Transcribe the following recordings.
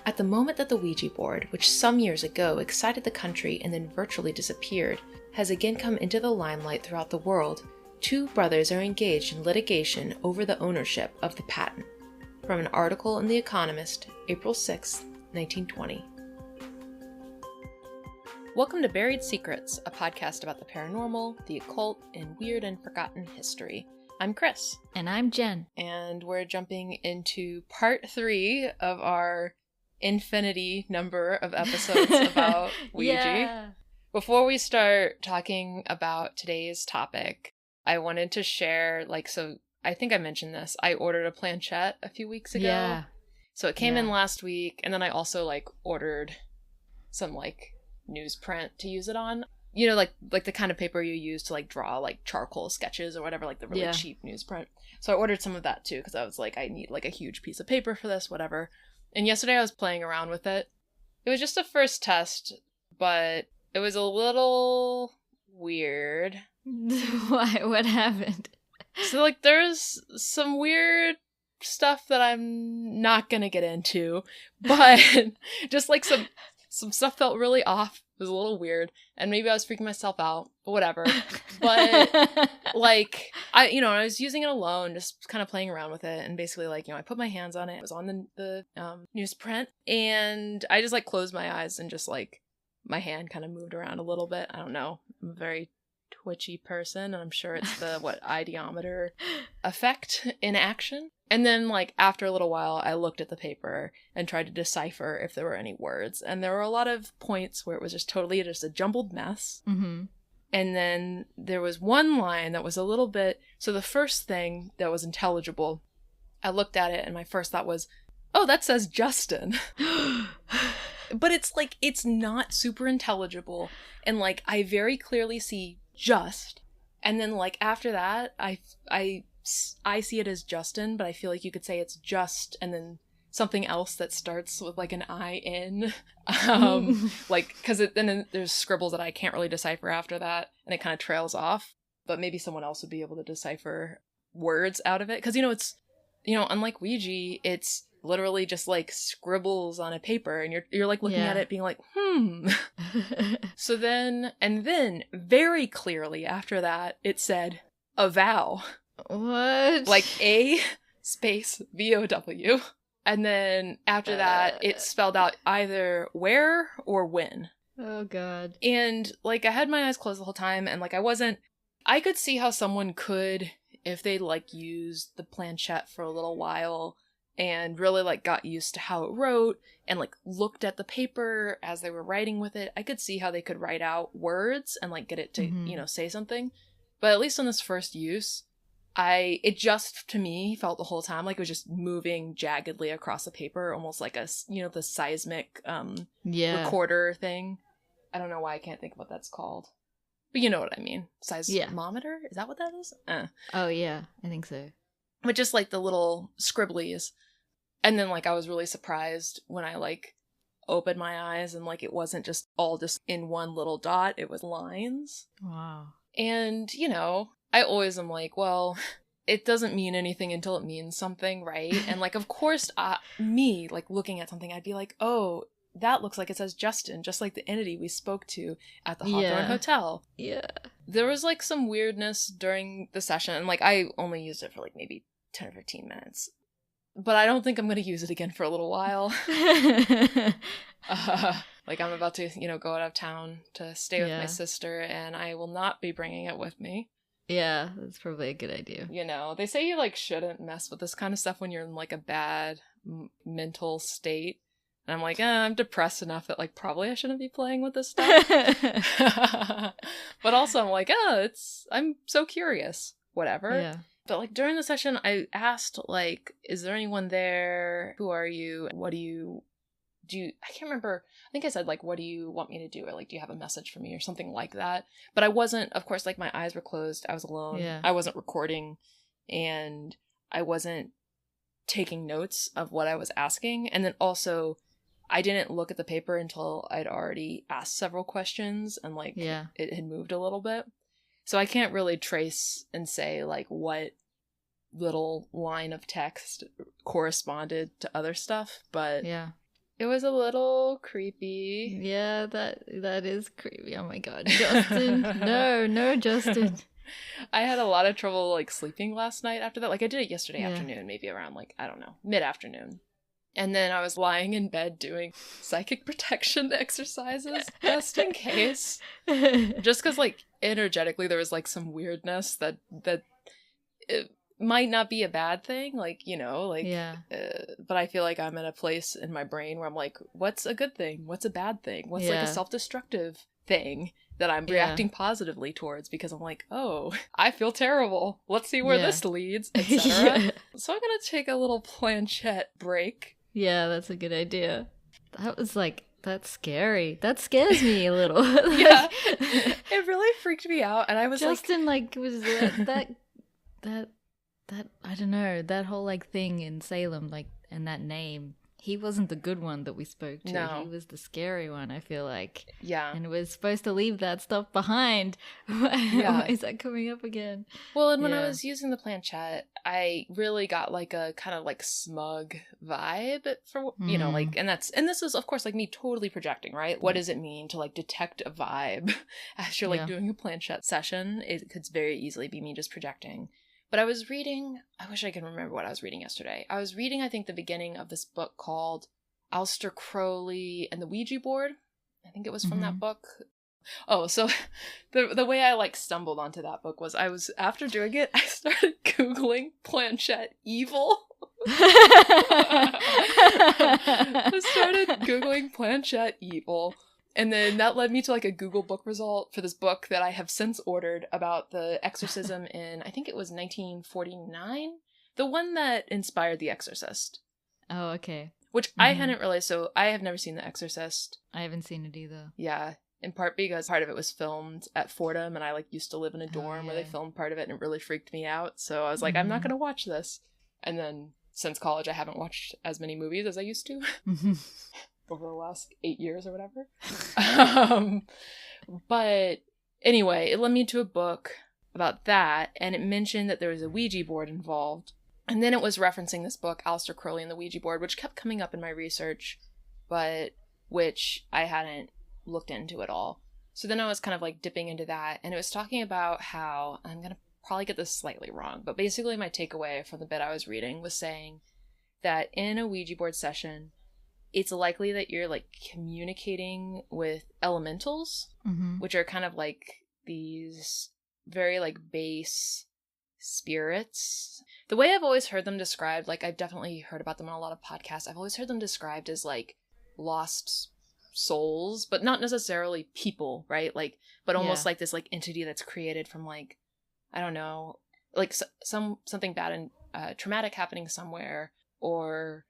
At the moment that the Ouija board, which some years ago excited the country and then virtually disappeared, has again come into the limelight throughout the world, two brothers are engaged in litigation over the ownership of the patent. From an article in The Economist, April 6, 1920. Welcome to Buried Secrets, a podcast about the paranormal, the occult, and weird and forgotten history. I'm Chris. And I'm Jen. And we're jumping into part 3 of our infinity number of episodes about Ouija. Yeah. Before we start talking about today's topic, I wanted to share, so I think I mentioned this. I ordered a planchette a few weeks ago. Yeah. So it came in last week, and then I also, ordered some, newsprint to use it on. You know, like the kind of paper you use to, draw, charcoal sketches or whatever, the really cheap newsprint. So I ordered some of that, too, because I was I need, a huge piece of paper for this, whatever. And yesterday I was playing around with it. It was just a first test, but it was a little weird. Why? What happened? So, there's some weird stuff that I'm not gonna get into, but just, some stuff felt really off. It was a little weird, and maybe I was freaking myself out, but whatever. But, I was using it alone, just kind of playing around with it, and basically, I put my hands on it. It was on the newsprint, and I just, closed my eyes, and just, my hand kind of moved around a little bit. I don't know. I'm a very twitchy person, and I'm sure it's the, ideometer effect in action. And then, after a little while, I looked at the paper and tried to decipher if there were any words. And there were a lot of points where it was just a jumbled mess. Mm-hmm. And then there was one line that was a little bit... So the first thing that was intelligible, I looked at it and my first thought was, oh, that says Justin. But it's not super intelligible. And, I very clearly see just. And then, after that, I see it as Justin, but I feel like you could say it's just, and then something else that starts with an I-N. Because then there's scribbles that I can't really decipher after that, and it kind of trails off. But maybe someone else would be able to decipher words out of it. Because, it's, unlike Ouija, it's literally just scribbles on a paper, and you're looking at it being So then very clearly after that, it said, avow. What? A space VOW. And then after that, it spelled out either where or when. Oh, God. And, I had my eyes closed the whole time, and, I could see how someone could, if they, used the planchette for a little while and really, got used to how it wrote and, looked at the paper as they were writing with it, I could see how they could write out words and, get it to, say something. But at least on this first use... it just, to me, felt the whole time like it was just moving jaggedly across the paper, almost like the seismic recorder thing. I don't know why I can't think of what that's called. But you know what I mean. Seismometer? Is that what that is? Oh, yeah, I think so. But just, the little scribblies. And then, I was really surprised when I, opened my eyes and, it wasn't just all just in one little dot. It was lines. Wow. And, I always am well, it doesn't mean anything until it means something, right? And, of course, me, looking at something, I'd be oh, that looks like it says Justin, just like the entity we spoke to at the Hawthorne Hotel. Yeah. There was, some weirdness during the session, and, I only used it for, maybe 10 or 15 minutes. But I don't think I'm going to use it again for a little while. I'm about to, go out of town to stay with my sister, and I will not be bringing it with me. Yeah, that's probably a good idea. They say you, shouldn't mess with this kind of stuff when you're in, a bad mental state. And I'm I'm depressed enough that, probably I shouldn't be playing with this stuff. But also, I'm I'm so curious. Whatever. Yeah. But, during the session, I asked, is there anyone there? Who are you? What do you... I can't remember. I think I said, what do you want me to do? Or, do you have a message for me? Or something like that. But I wasn't, of course, my eyes were closed. I was alone. Yeah. I wasn't recording. And I wasn't taking notes of what I was asking. And then also, I didn't look at the paper until I'd already asked several questions. And, it had moved a little bit. So I can't really trace and say, what little line of text corresponded to other stuff. But... yeah. It was a little creepy. Yeah, that is creepy. Oh my god. Justin. No, Justin. I had a lot of trouble like sleeping last night after that. Like I did it yesterday Yeah. afternoon, maybe around like, I don't know, mid-afternoon. And then I was lying in bed doing psychic protection exercises just in case. Just because like energetically there was like some weirdness that it might not be a bad thing, like, you know, like, Yeah. but I feel like I'm in a place in my brain where I'm like, what's a good thing? What's a bad thing? What's like Yeah. a self-destructive thing that I'm Yeah. reacting positively towards? Because I'm like, oh, I feel terrible. Let's see where Yeah. this leads, etc. Yeah. So I'm gonna take a little planchette break. Yeah, that's a good idea. That was like, that's scary. That scares me a little. Yeah, it really freaked me out, and I was Justin, like, was that I don't know, that whole like thing in Salem, like, and that name. He wasn't the good one that we spoke to. No. He was the scary one, I feel like. yeah. And we're supposed to leave that stuff behind. Yeah. Why is that coming up again? Well, and when I Yeah. was using the planchette, I really got like a kind of like smug vibe for, you know, like, and this is of course like me totally projecting, right? What does it mean to like detect a vibe as you're like Yeah. doing a planchette session? It could very easily be me just projecting. But I was reading, I wish I could remember what I was reading yesterday. I was reading, I think, the beginning of this book called Aleister Crowley and the Ouija Board. I think it was from that book. Oh, so the way I like stumbled onto that book was after doing it, I started Googling planchette evil. I started Googling planchette evil. And then that led me to like a Google book result for this book that I have since ordered about the exorcism in, I think it was 1949. The one that inspired The Exorcist. Oh, okay. Which I hadn't realized, so I have never seen The Exorcist. I haven't seen it either. Yeah. In part because part of it was filmed at Fordham, and I like used to live in a dorm where they filmed part of it, and it really freaked me out. So I was like, I'm not going to watch this. And then since college, I haven't watched as many movies as I used to. Over the last 8 years or whatever. But anyway, it led me to a book about that, and it mentioned that there was a Ouija board involved. And then it was referencing this book, Aleister Crowley and the Ouija Board, which kept coming up in my research, but which I hadn't looked into at all. So then I was kind of like dipping into that, and it was talking about how, I'm going to probably get this slightly wrong, but basically my takeaway from the bit I was reading was saying that in a Ouija board session, it's likely that you're like communicating with elementals, which are kind of like these very like base spirits. The way I've always heard them described, like I've definitely heard about them on a lot of podcasts, I've always heard them described as like lost souls, but not necessarily people, right? Like, but almost like this like entity that's created from like, I don't know, like something bad and traumatic happening somewhere, or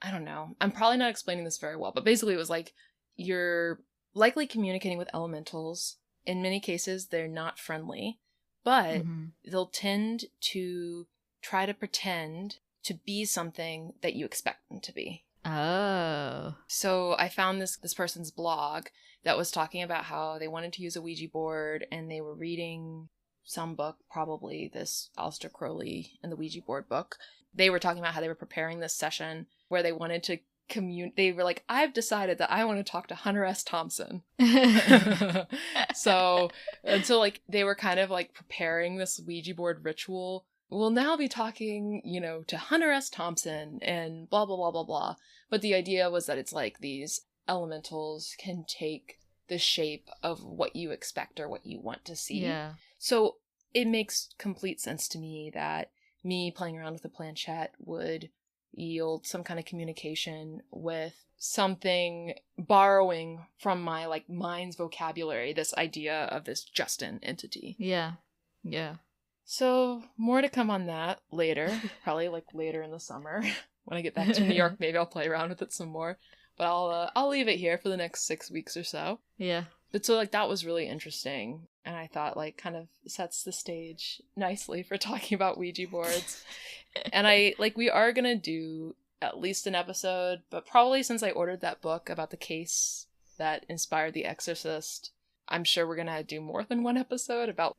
I don't know. I'm probably not explaining this very well, but basically it was like you're likely communicating with elementals. In many cases, they're not friendly, but they'll tend to try to pretend to be something that you expect them to be. Oh. So I found this person's blog that was talking about how they wanted to use a Ouija board, and they were reading some book, probably this Aleister Crowley and the Ouija board book. They were talking about how they were preparing this session where they wanted to they were like, I've decided that I want to talk to Hunter S. Thompson. So like they were kind of like preparing this Ouija board ritual. We'll now be talking, you know, to Hunter S. Thompson and blah, blah, blah, blah, blah. But the idea was that it's like these elementals can take the shape of what you expect or what you want to see. Yeah. So it makes complete sense to me that me playing around with a planchette would yield some kind of communication with something, borrowing from my like mind's vocabulary, this idea of this Justin entity. Yeah. Yeah. So more to come on that later, probably like later in the summer. When I get back to New York, maybe I'll play around with it some more. But I'll leave it here for the next 6 weeks or so. Yeah. But so like that was really interesting, and I thought like kind of sets the stage nicely for talking about Ouija boards. And we are gonna do at least an episode, but probably since I ordered that book about the case that inspired The Exorcist, I'm sure we're gonna do more than one episode about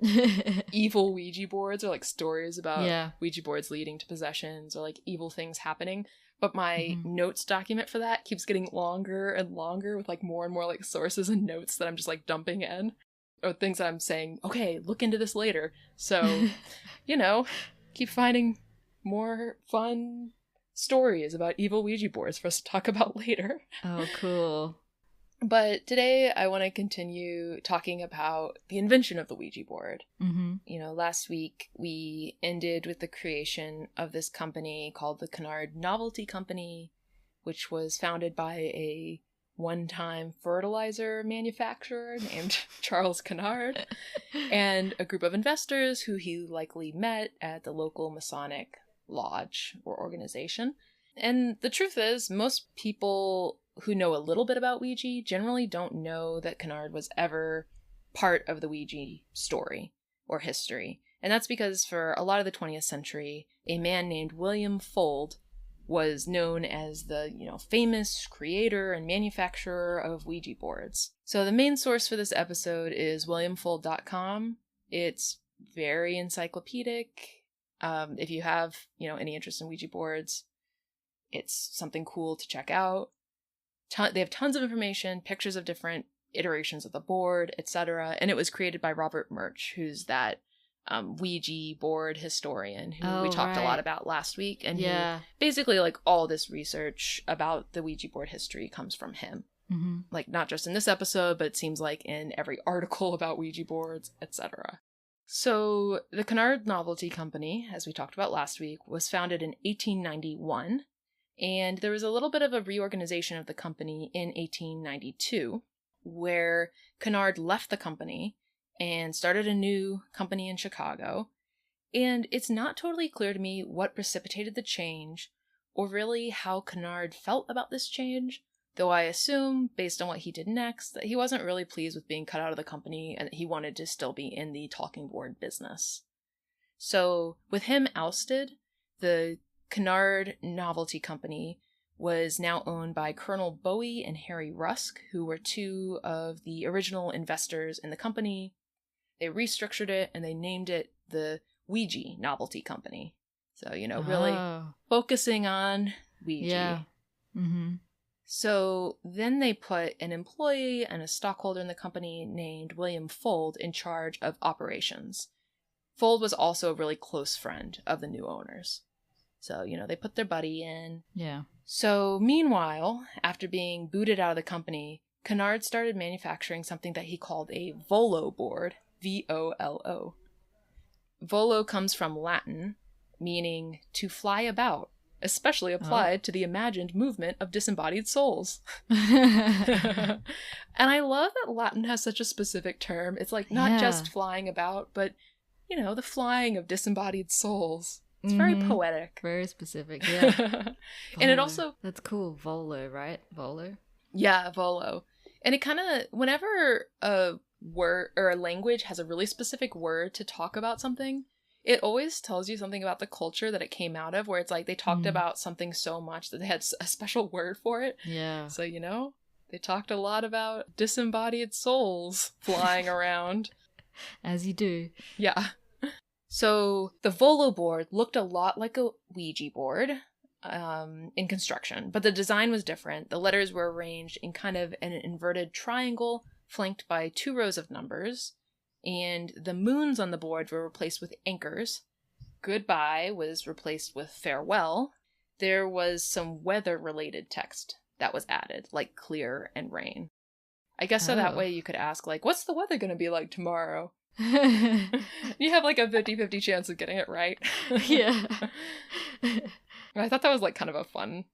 evil Ouija boards, or like stories about Ouija boards leading to possessions or like evil things happening. But my notes document for that keeps getting longer and longer with like more and more like sources and notes that I'm just like dumping in. Or things that I'm saying, okay, look into this later. So, keep finding more fun stories about evil Ouija boards for us to talk about later. Oh, cool. But today I want to continue talking about the invention of the Ouija board. Last week we ended with the creation of this company called the Kennard Novelty Company, which was founded by a one-time fertilizer manufacturer named Charles Kennard and a group of investors who he likely met at the local Masonic lodge or organization. And the truth is, most people who know a little bit about Ouija generally don't know that Kennard was ever part of the Ouija story or history. And that's because for a lot of the 20th century, a man named William Fuld was known as the, famous creator and manufacturer of Ouija boards. So the main source for this episode is williamfuld.com. It's very encyclopedic. If you have, any interest in Ouija boards, it's something cool to check out. They have tons of information, pictures of different iterations of the board, etc. And it was created by Robert Murch, who's that Ouija board historian who we talked a lot about last week. And basically like all this research about the Ouija board history comes from him. Like not just in this episode, but it seems like in every article about Ouija boards, etc. So the Kennard Novelty Company, as we talked about last week, was founded in 1891. And there was a little bit of a reorganization of the company in 1892, where Kennard left the company and started a new company in Chicago. And it's not totally clear to me what precipitated the change, or really how Kennard felt about this change, though I assume, based on what he did next, that he wasn't really pleased with being cut out of the company and that he wanted to still be in the talking board business. So, with him ousted, the Kennard Novelty Company was now owned by Colonel Bowie and Harry Rusk, who were two of the original investors in the company. They restructured it and they named it the Ouija Novelty Company. So, really focusing on Ouija. Yeah. So then they put an employee and a stockholder in the company named William Fuld in charge of operations. Fuld was also a really close friend of the new owners. So, they put their buddy in. Yeah. So, meanwhile, after being booted out of the company, Kennard started manufacturing something that he called a volo board. V-O-L-O. Volo comes from Latin, meaning to fly about, especially applied to the imagined movement of disembodied souls. And I love that Latin has such a specific term. It's like not just flying about, but, the flying of disembodied souls. It's very poetic. Very specific, yeah. And it also... That's cool. Volo, right? Volo? Yeah, volo. And it kind of... Whenever a word or a language has a really specific word to talk about something, it always tells you something about the culture that it came out of, where it's like they talked about something so much that they had a special word for it. Yeah. So, they talked a lot about disembodied souls flying around. As you do. Yeah. So the Volo board looked a lot like a Ouija board in construction, but the design was different. The letters were arranged in kind of an inverted triangle flanked by 2 rows of numbers, and the moons on the board were replaced with anchors. Goodbye was replaced with farewell. There was some weather-related text that was added, like clear and rain. I guess so that way you could ask, like, what's the weather going to be like tomorrow? You have like a 50-50 chance of getting it right. Yeah. I thought that was like kind of a fun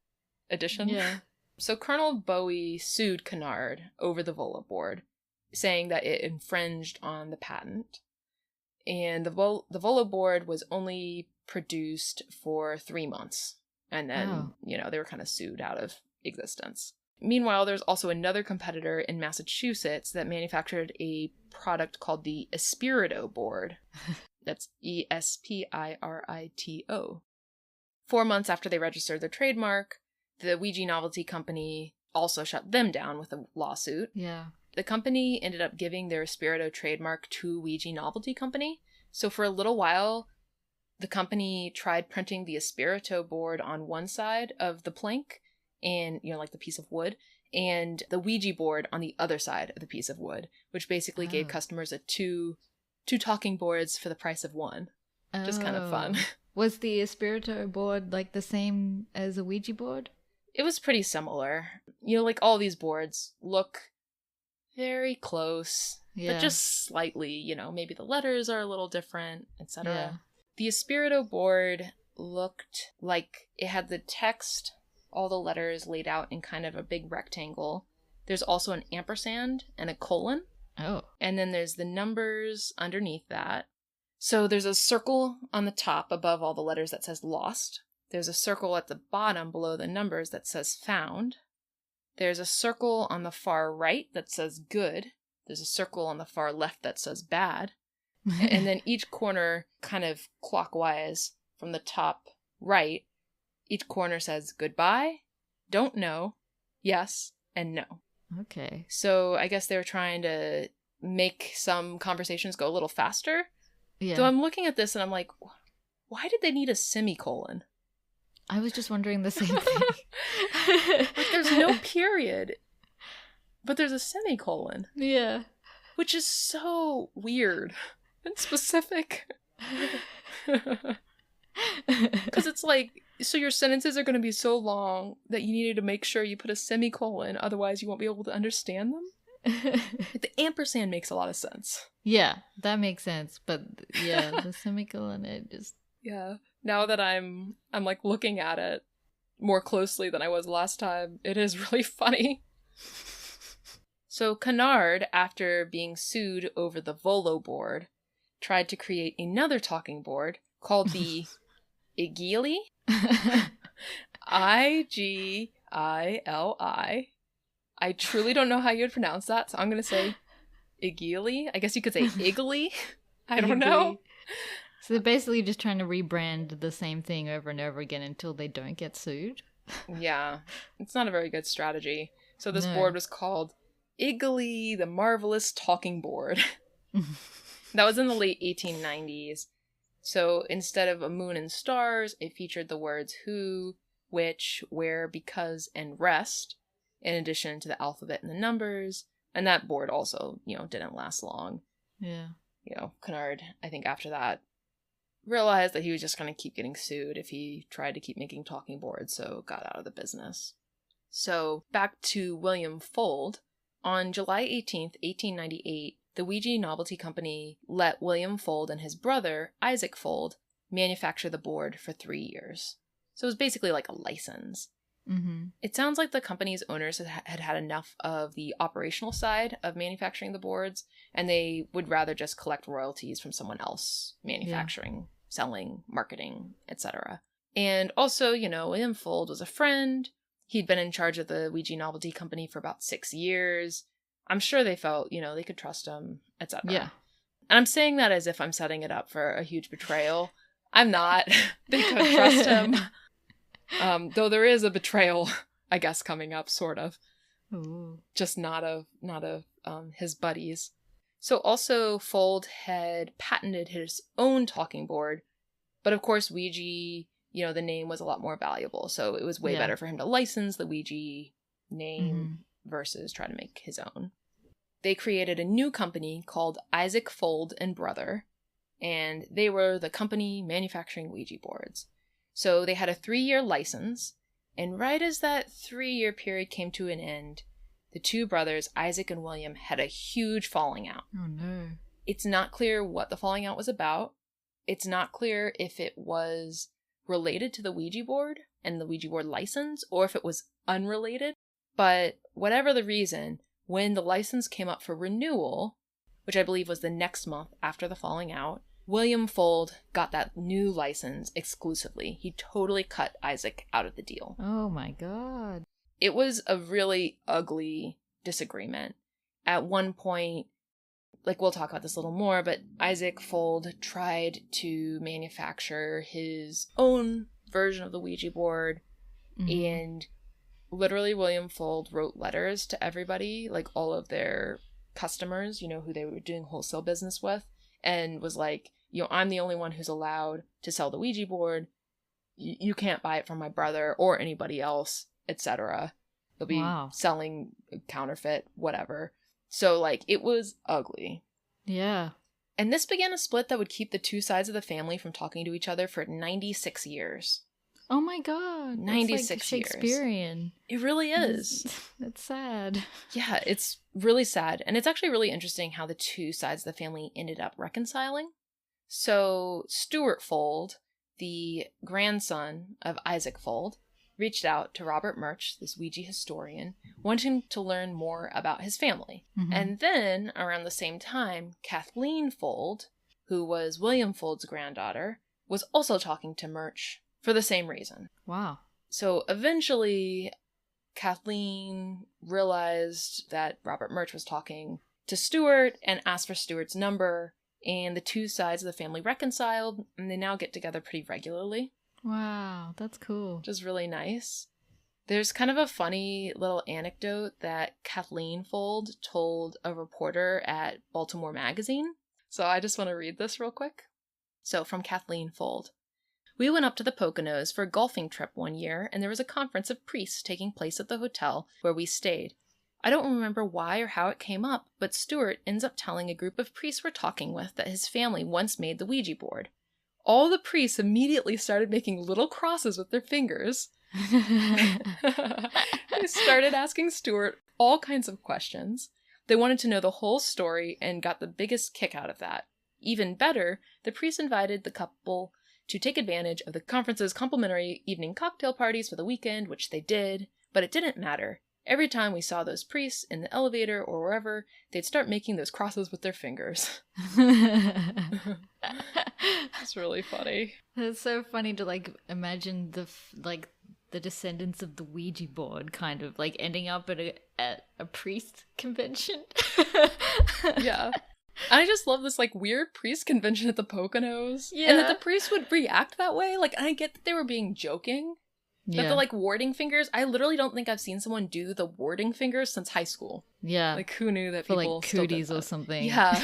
addition. Yeah. So Colonel Bowie sued Kennard over the Volo board, saying that it infringed on the patent. And the Volo board was only produced for 3 months. And then, they were kind of sued out of existence. Meanwhile, there's also another competitor in Massachusetts that manufactured a product called the Espirito board. That's E-S-P-I-R-I-T-O. 4 months after they registered their trademark, the Ouija Novelty Company also shut them down with a lawsuit. Yeah. The company ended up giving their Espirito trademark to Ouija Novelty Company. So for a little while, the company tried printing the Espirito board on one side of the plank and, like the piece of wood, and the Ouija board on the other side of the piece of wood, which basically gave customers two talking boards for the price of one. Just kind of fun. Was the Espirito board like the same as a Ouija board? It was pretty similar. Like all these boards look very close, but just slightly, maybe the letters are a little different, etc. Yeah. The Espirito board looked like it had the text, all the letters laid out in kind of a big rectangle. There's also an ampersand and a colon. Oh. And then there's the numbers underneath that. So there's a circle on the top above all the letters that says lost. There's a circle at the bottom below the numbers that says found. There's a circle on the far right that says good. There's a circle on the far left that says bad. And then each corner, kind of clockwise from the top right, each corner says goodbye, don't know, yes, and no. Okay. So I guess they were trying to make some conversations go a little faster. Yeah. So I'm looking at this and I'm like, why did they need a semicolon? I was just wondering the same thing. Like, there's no period, but there's a semicolon. Yeah. Which is so weird and specific. Because it's like, so your sentences are going to be so long that you needed to make sure you put a semicolon, otherwise you won't be able to understand them. Like, the ampersand makes a lot of sense. Yeah, that makes sense. But yeah, the semicolon, it just... Yeah. Now that I'm like looking at it more closely than I was last time, it is really funny. So Kennard, after being sued over the Volo board, tried to create another talking board called the Igili. Igili. I truly don't know how you would pronounce that, so I'm going to say Igili. I guess you could say Igly. I don't know. So they're basically just trying to rebrand the same thing over and over again until they don't get sued. Yeah, it's not a very good strategy. So this board was called Igly, the Marvelous Talking Board. That was in the late 1890s. So instead of a moon and stars, it featured the words who, which, where, because, and rest, in addition to the alphabet and the numbers. And that board also, didn't last long. Yeah. Kennard, I think after that, realized that he was just going to keep getting sued if he tried to keep making talking boards, so got out of the business. So back to William Fuld. On July 18th, 1898, the Ouija Novelty Company let William Fuld and his brother, Isaac Fuld, manufacture the board for 3 years. So it was basically like a license. Mm-hmm. It sounds like the company's owners had enough of the operational side of manufacturing the boards, and they would rather just collect royalties from someone else manufacturing, selling, marketing, etc. And also, William Fuld was a friend. He'd been in charge of the Ouija Novelty Company for about 6 years. I'm sure they felt, they could trust him, etc. Yeah. And I'm saying that as if I'm setting it up for a huge betrayal. I'm not. They could trust him. Though there is a betrayal, I guess, coming up, sort of. Ooh. Just not of his buddies. So also, Fuld had patented his own talking board, but of course, Ouija, the name was a lot more valuable, so it was way better for him to license the Ouija name versus try to make his own. They created a new company called Isaac Fuld and Brother, and they were the company manufacturing Ouija boards. So they had a 3-year license, and right as that 3-year period came to an end, the two brothers, Isaac and William, had a huge falling out. Oh no. It's not clear what the falling out was about. It's not clear if it was related to the Ouija board and the Ouija board license, or if it was unrelated. But whatever the reason, when the license came up for renewal, which I believe was the next month after the falling out, William Fuld got that new license exclusively. He totally cut Isaac out of the deal. Oh my god. It was a really ugly disagreement. At one point, we'll talk about this a little more, but Isaac Fuld tried to manufacture his own version of the Ouija board, and literally William Fuld wrote letters to everybody, all of their customers, who they were doing wholesale business with, and was like, I'm the only one who's allowed to sell the Ouija board. You can't buy it from my brother or anybody else, etc. They'll be selling counterfeit, whatever. So, like, it was ugly. Yeah. And this began a split that would keep the two sides of the family from talking to each other for 96 years. Oh my god. 96 like Shakespearean. Years. It really is. That's sad. Yeah, it's really sad. And it's actually really interesting how the two sides of the family ended up reconciling. So Stuart Fuld, the grandson of Isaac Fuld, reached out to Robert Murch, this Ouija historian, wanting to learn more about his family. Mm-hmm. And then, around the same time, Kathleen Fuld, who was William Fuld's granddaughter, was also talking to Murch for the same reason. Wow. So eventually, Kathleen realized that Robert Murch was talking to Stuart and asked for Stuart's number, and the two sides of the family reconciled, and they now get together pretty regularly. Wow, that's cool. Which is really nice. There's kind of a funny little anecdote that Kathleen Fuld told a reporter at Baltimore Magazine. So I just want to read this real quick. So from Kathleen Fuld. We went up to the Poconos for a golfing trip one year, and there was a conference of priests taking place at the hotel where we stayed. I don't remember why or how it came up, but Stuart ends up telling a group of priests we're talking with that his family once made the Ouija board. All the priests immediately started making little crosses with their fingers. They started asking Stuart all kinds of questions. They wanted to know the whole story and got the biggest kick out of that. Even better, the priest invited the couple to take advantage of the conference's complimentary evening cocktail parties for the weekend, which they did, but it didn't matter. Every time we saw those priests in the elevator or wherever, they'd start making those crosses with their fingers. It's really funny. It's so funny to, like, imagine the descendants of the Ouija board kind of, like, ending up at a priest convention. Yeah. I just love this, like, weird priest convention at the Poconos. Yeah. And that the priests would react that way. Like, I get that they were being joking. Yeah. But the, like, warding fingers, I literally don't think I've seen someone do the warding fingers since high school. Yeah. Like, who knew that for, people like, still cooties did that? Or something. Yeah.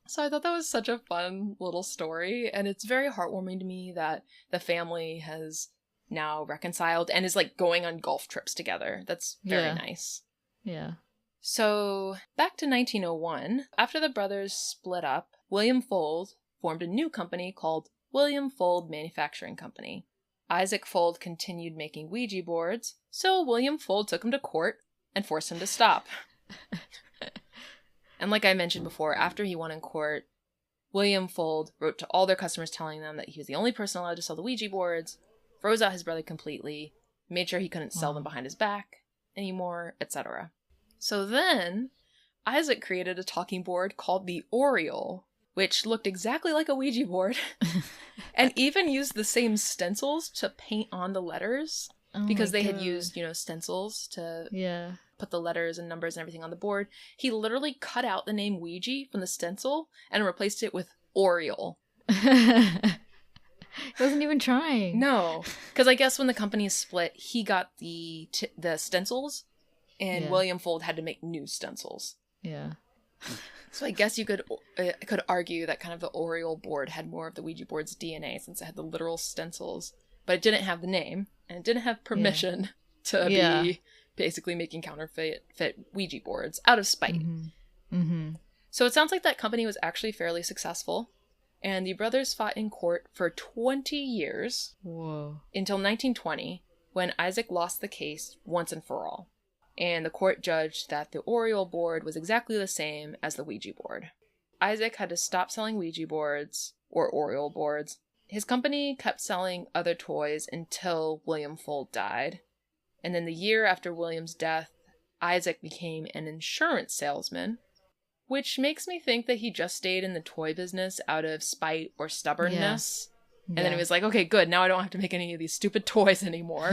So I thought that was such a fun little story, and it's very heartwarming to me that the family has now reconciled and is, like, going on golf trips together. That's very nice. Yeah. So, back to 1901, after the brothers split up, William Fuld formed a new company called William Fuld Manufacturing Company. Isaac Fuld continued making Ouija boards, so William Fuld took him to court and forced him to stop. And like I mentioned before, after he won in court, William Fuld wrote to all their customers telling them that he was the only person allowed to sell the Ouija boards, froze out his brother completely, made sure he couldn't sell them behind his back anymore, etc. So then, Isaac created a talking board called the Oriole, which looked exactly like a Ouija board, and even used the same stencils to paint on the letters, because they had used, stencils to put the letters and numbers and everything on the board. He literally cut out the name Ouija from the stencil and replaced it with Oriole. He wasn't even trying. No, because I guess when the company split, he got the stencils, and William Fuld had to make new stencils. Yeah. So I guess you could argue that kind of the Oriole board had more of the Ouija board's DNA since it had the literal stencils, but it didn't have the name, and it didn't have permission to be basically making counterfeit Ouija boards out of spite. Mm-hmm. Mm-hmm. So it sounds like that company was actually fairly successful, and the brothers fought in court for 20 years. Whoa. Until 1920, when Isaac lost the case once and for all. And the court judged that the Oriole board was exactly the same as the Ouija board. Isaac had to stop selling Ouija boards, or Oriole boards. His company kept selling other toys until William Fuld died. And then the year after William's death, Isaac became an insurance salesman, which makes me think that he just stayed in the toy business out of spite or stubbornness. And then he was like, okay, good, now I don't have to make any of these stupid toys anymore.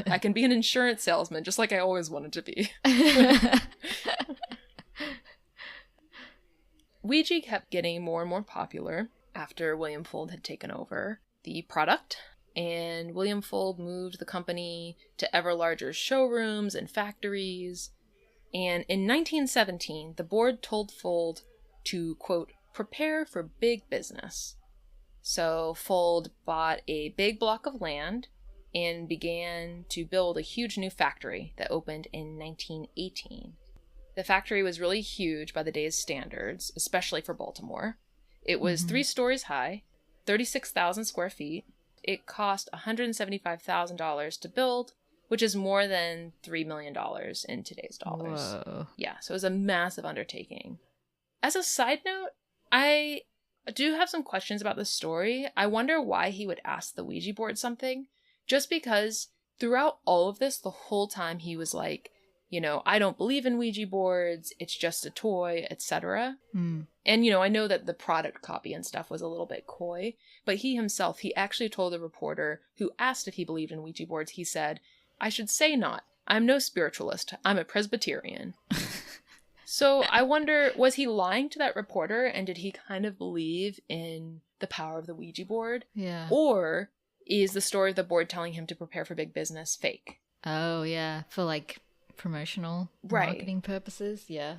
I can be an insurance salesman, just like I always wanted to be. Ouija kept getting more and more popular after William Fuld had taken over the product, and William Fuld moved the company to ever larger showrooms and factories. And in 1917, the board told Fuld to, quote, prepare for big business. So Fuld bought a big block of land and began to build a huge new factory that opened in 1918. The factory was really huge by the day's standards, especially for Baltimore. It was 3 stories high, 36,000 square feet. It cost $175,000 to build, which is more than $3 million in today's dollars. Whoa. Yeah, so it was a massive undertaking. As a side note, I do have some questions about this story. I wonder why he would ask the Ouija board something, just because throughout all of this, the whole time he was like, you know, I don't believe in Ouija boards, it's just a toy, etc. And, you know, I know that the product copy and stuff was a little bit coy, but he himself, he actually told a reporter who asked if he believed in Ouija boards, he said, I should say not. I'm no spiritualist. I'm a Presbyterian. So I wonder, was he lying to that reporter, and did he kind of believe in the power of the Ouija board? Yeah. Or is the story of the board telling him to prepare for big business fake? Oh, yeah. For like promotional marketing purposes. Yeah.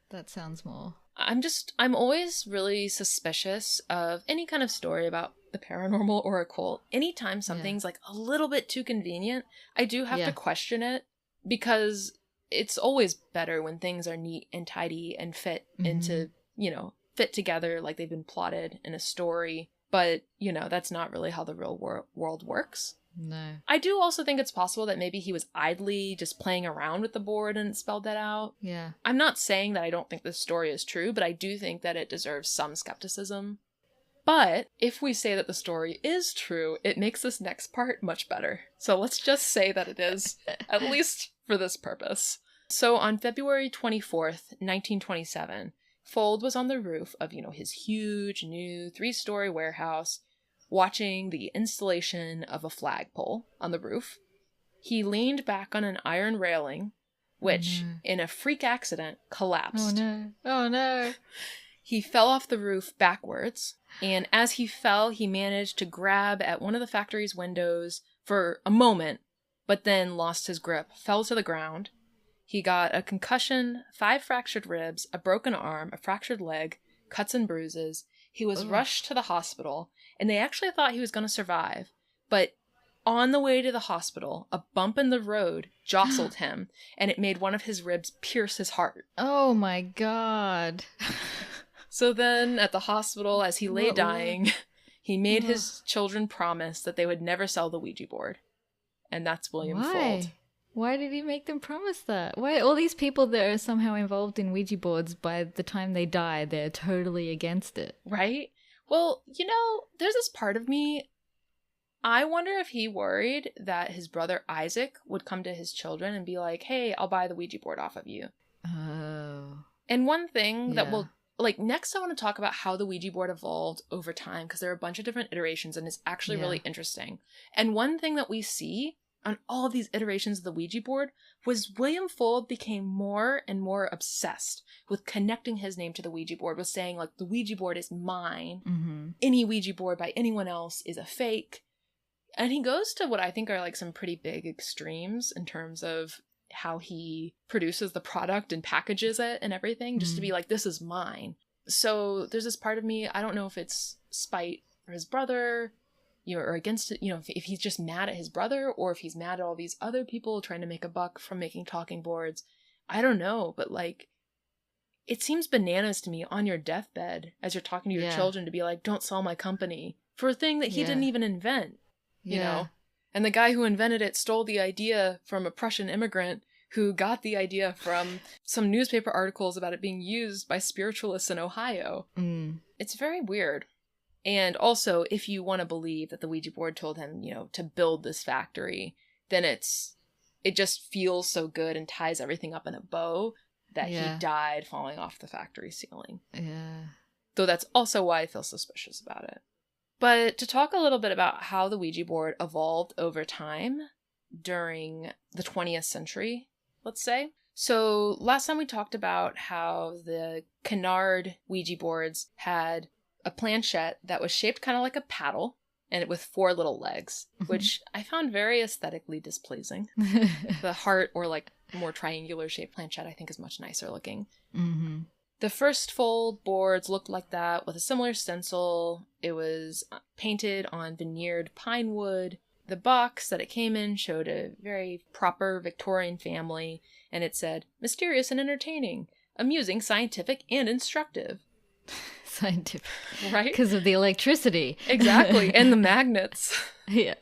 That sounds more. I'm always really suspicious of any kind of story about the paranormal or occult. Anytime something's like a little bit too convenient, I do have to question it, because it's always better when things are neat and tidy and fit into, you know, fit together like they've been plotted in a story. But, you know, that's not really how the real world works. No. I do also think it's possible that maybe he was idly just playing around with the board and spelled that out. Yeah. I'm not saying that I don't think this story is true, but I do think that it deserves some skepticism. But if we say that the story is true, it makes this next part much better. So let's just say that it is, at least for this purpose. So on February 24th, 1927, Fuld was on the roof of, you know, his huge new 3-story warehouse, watching the installation of a flagpole on the roof. He leaned back on an iron railing, which, in a freak accident, collapsed. Oh no. Oh no. He fell off the roof backwards, and as he fell, he managed to grab at one of the factory's windows for a moment, but then lost his grip, fell to the ground. He got a concussion, 5 fractured ribs, a broken arm, a fractured leg, cuts and bruises. He was rushed to the hospital, and they actually thought he was going to survive. But on the way to the hospital, a bump in the road jostled him, and it made one of his ribs pierce his heart. Oh my god. So then, at the hospital, as he lay dying, he made his children promise that they would never sell the Ouija board. And that's William Fuld. Why did he make them promise that? Why all these people that are somehow involved in Ouija boards, by the time they die, they're totally against it? Right? Well, you know, there's this part of me, I wonder if he worried that his brother Isaac would come to his children and be like, hey, I'll buy the Ouija board off of you. Oh. And one thing that will, like, next I want to talk about how the Ouija board evolved over time, because there are a bunch of different iterations, and it's actually really interesting. And one thing that we see on all of these iterations of the Ouija board was William Fuld became more and more obsessed with connecting his name to the Ouija board, with saying, like, the Ouija board is mine. Mm-hmm. Any Ouija board by anyone else is a fake. And he goes to what I think are, like, some pretty big extremes in terms of how he produces the product and packages it and everything, just to be like, this is mine. So there's this part of me, I don't know if it's spite for his brother, you know, or against it, you know, if he's just mad at his brother, or if he's mad at all these other people trying to make a buck from making talking boards. I don't know, but, like, it seems bananas to me on your deathbed as you're talking to your children to be like, don't sell my company for a thing that he didn't even invent, you know? And the guy who invented it stole the idea from a Prussian immigrant who got the idea from some newspaper articles about it being used by spiritualists in Ohio. It's very weird. And also, if you want to believe that the Ouija board told him, you know, to build this factory, then it just feels so good and ties everything up in a bow that he died falling off the factory ceiling. Yeah. Though that's also why I feel suspicious about it. But to talk a little bit about how the Ouija board evolved over time during the 20th century, let's say. So last time we talked about how the canard Ouija boards had a planchette that was shaped kind of like a paddle, and with 4 little legs, which I found very aesthetically displeasing. The heart, or like more triangular shaped planchette, I think is much nicer looking. The first Fuld boards looked like that with a similar stencil. It was painted on veneered pine wood. The box that it came in showed a very proper Victorian family, and it said, "Mysterious and entertaining, amusing, scientific, and instructive." Scientific. Right? Because of the electricity. Exactly, and the magnets. Yeah.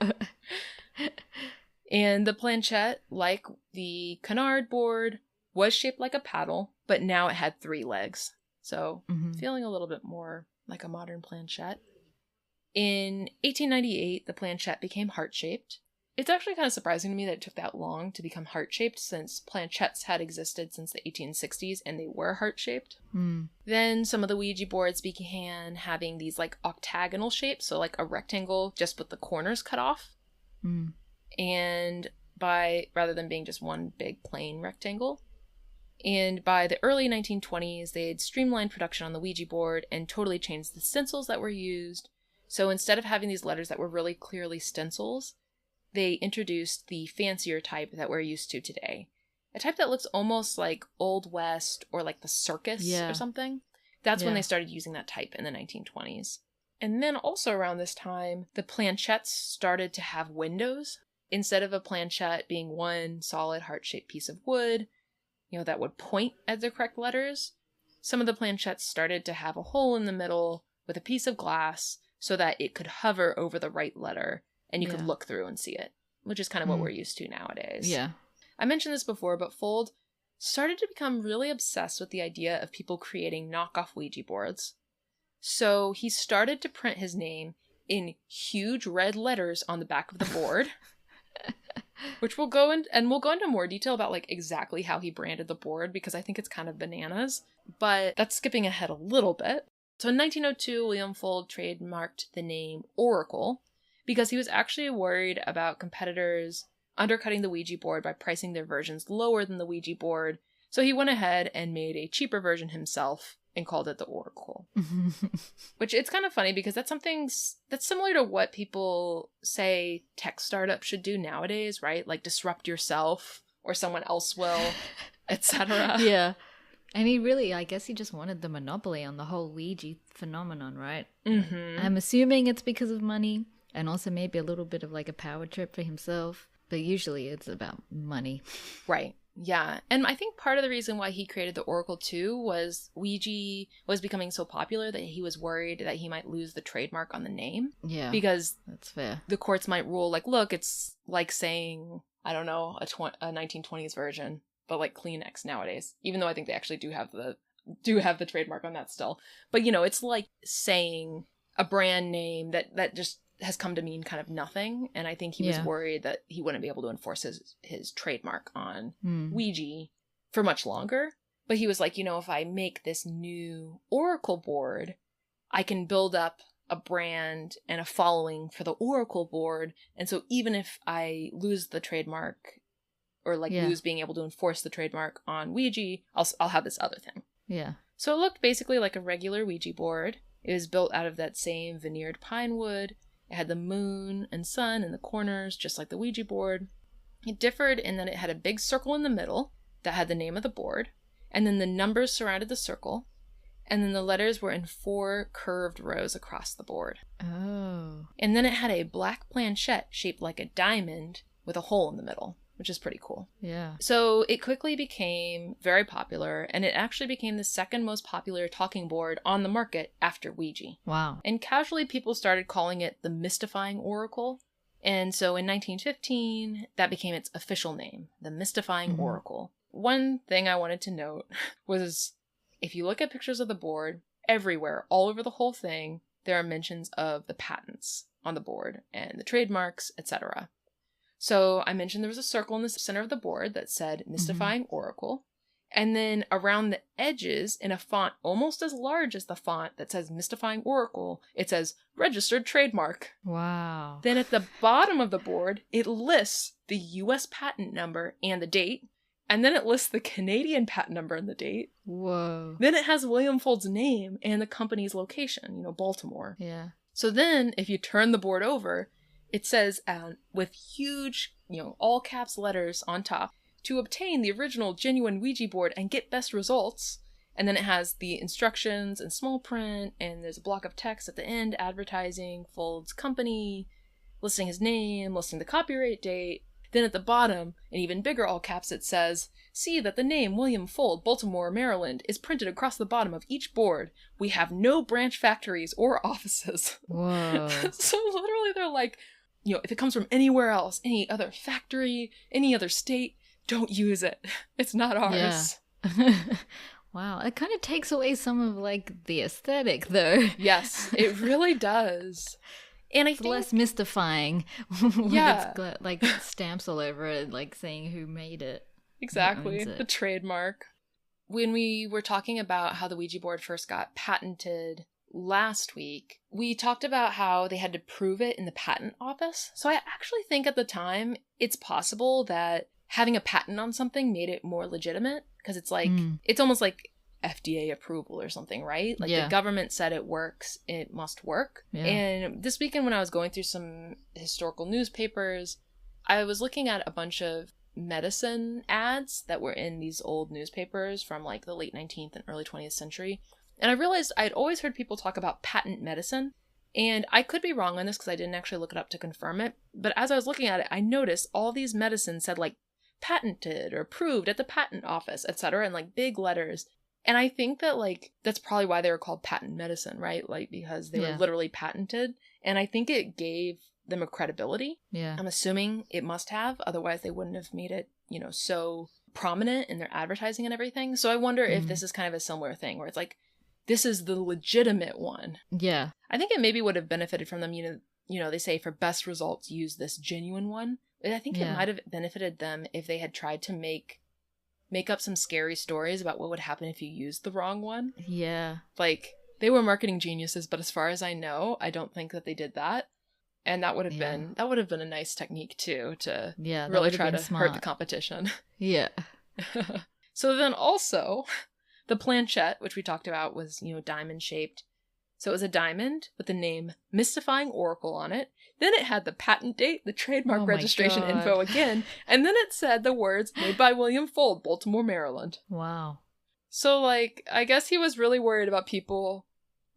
And the planchette, like the canard board, was shaped like a paddle, but now it had 3 legs. So, feeling a little bit more like a modern planchette. In 1898, the planchette became heart-shaped. It's actually kind of surprising to me that it took that long to become heart-shaped, since planchettes had existed since the 1860s and they were heart-shaped. Then some of the Ouija boards began having these like octagonal shapes, so like a rectangle just with the corners cut off. And rather than being just one big plain rectangle. And by the early 1920s, they had streamlined production on the Ouija board and totally changed the stencils that were used. So instead of having these letters that were really clearly stencils, they introduced the fancier type that we're used to today. A type that looks almost like Old West or like the circus or something. That's when they started using that type in the 1920s. And then also around this time, the planchettes started to have windows. Instead of a planchette being one solid heart-shaped piece of wood, that would point at the correct letters, some of the planchettes started to have a hole in the middle with a piece of glass so that it could hover over the right letter and you could look through and see it, which is kind of what we're used to nowadays. Yeah. I mentioned this before, but Fuld started to become really obsessed with the idea of people creating knockoff Ouija boards. So he started to print his name in huge red letters on the back of the board. Which we'll go into more detail about like exactly how he branded the board, because I think it's kind of bananas, but that's skipping ahead a little bit. So in 1902, William Fuld trademarked the name Oracle because he was actually worried about competitors undercutting the Ouija board by pricing their versions lower than the Ouija board. So he went ahead and made a cheaper version himself and called it the Oracle. Which it's kind of funny because that's something that's similar to what people say tech startups should do nowadays, right? Like disrupt yourself or someone else will, etc. Yeah. And I guess he just wanted the monopoly on the whole Ouija phenomenon, right? I'm assuming it's because of money and also maybe a little bit of like a power trip for himself. But usually it's about money. Right. Yeah, and I think part of the reason why he created the Oracle too was Ouija was becoming so popular that he was worried that he might lose the trademark on the name. Yeah, because that's fair. The courts might rule like, look, it's like saying, I don't know, a 1920s version, but like Kleenex nowadays. Even though I think they actually do have the trademark on that still. But it's like saying a brand name that just has come to mean kind of nothing, and I think he was worried that he wouldn't be able to enforce his trademark on Ouija for much longer. But he was like, if I make this new Oracle board, I can build up a brand and a following for the Oracle board, and so even if I lose the trademark or lose being able to enforce the trademark on Ouija, I'll have this other thing. Yeah. So it looked basically like a regular Ouija board. It was built out of that same veneered pine wood. It had the moon and sun in the corners, just like the Ouija board. It differed in that it had a big circle in the middle that had the name of the board, and then the numbers surrounded the circle, and then the letters were in 4 curved rows across the board. Oh. And then it had a black planchette shaped like a diamond with a hole in the middle, which is pretty cool. Yeah. So it quickly became very popular, and it actually became the second most popular talking board on the market after Ouija. Wow. And casually people started calling it the Mystifying Oracle. And so in 1915, that became its official name, the Mystifying Oracle. One thing I wanted to note was if you look at pictures of the board, everywhere, all over the whole thing, there are mentions of the patents on the board and the trademarks, etc. So I mentioned there was a circle in the center of the board that said Mystifying Oracle. And then around the edges, in a font almost as large as the font that says Mystifying Oracle, it says Registered Trademark. Wow. Then at the bottom of the board, it lists the US patent number and the date. And then it lists the Canadian patent number and the date. Whoa. Then it has William Fuld's name and the company's location, Baltimore. Yeah. So then, if you turn the board over, it says with huge, all caps letters on top, to obtain the original genuine Ouija board and get best results. And then it has the instructions in small print, and there's a block of text at the end advertising Fuld's company, listing his name, listing the copyright date. Then at the bottom, in even bigger all caps, it says, "See that the name William Fuld, Baltimore, Maryland, is printed across the bottom of each board. We have no branch factories or offices." Whoa. So literally they're like, if it comes from anywhere else, any other factory, any other state, don't use it. It's not ours. Yeah. Wow, it kind of takes away some of, like, the aesthetic, though. Yes, it really does. And I it's think less mystifying when Yeah. it's got, like, stamps all over it, like, saying who made it. Exactly, Who owns it. the trademark. When we were talking about how the Ouija board first got patented last week, we talked about how they had to prove it in the patent office. So I actually think at the time it's possible that having a patent on something made it more legitimate, because it's like, it's almost like FDA approval or something, right? Like, Yeah. the government said it works, it must work. Yeah. And this weekend when I was going through some historical newspapers, I was looking at a bunch of medicine ads that were in these old newspapers from like the late 19th and early 20th century. And I realized I'd always heard people talk about patent medicine. And I could be wrong on this because I didn't actually look it up to confirm it. But as I was looking at it, I noticed all these medicines said like patented or approved at the patent office, etc., in like big letters. And I think that like that's probably why they were called patent medicine, right? Like, because they were literally patented. And I think it gave them a credibility. Yeah. I'm assuming it must have, otherwise they wouldn't have made it, so prominent in their advertising and everything. So I wonder if this is kind of a similar thing where it's like, this is the legitimate one. Yeah. I think it maybe would have benefited from them, they say for best results, use this genuine one. But I think it might have benefited them if they had tried to make up some scary stories about what would happen if you used the wrong one. Yeah. Like, they were marketing geniuses, but as far as I know, I don't think that they did that. And that would have been a nice technique too, to really try to hurt the competition. Yeah. So then also, the planchette, which we talked about, was, diamond shaped. So it was a diamond with the name Mystifying Oracle on it. Then it had the patent date, the trademark registration info again, and then it said the words, "Made by William Fuld, Baltimore, Maryland." Wow. So, like, I guess he was really worried about people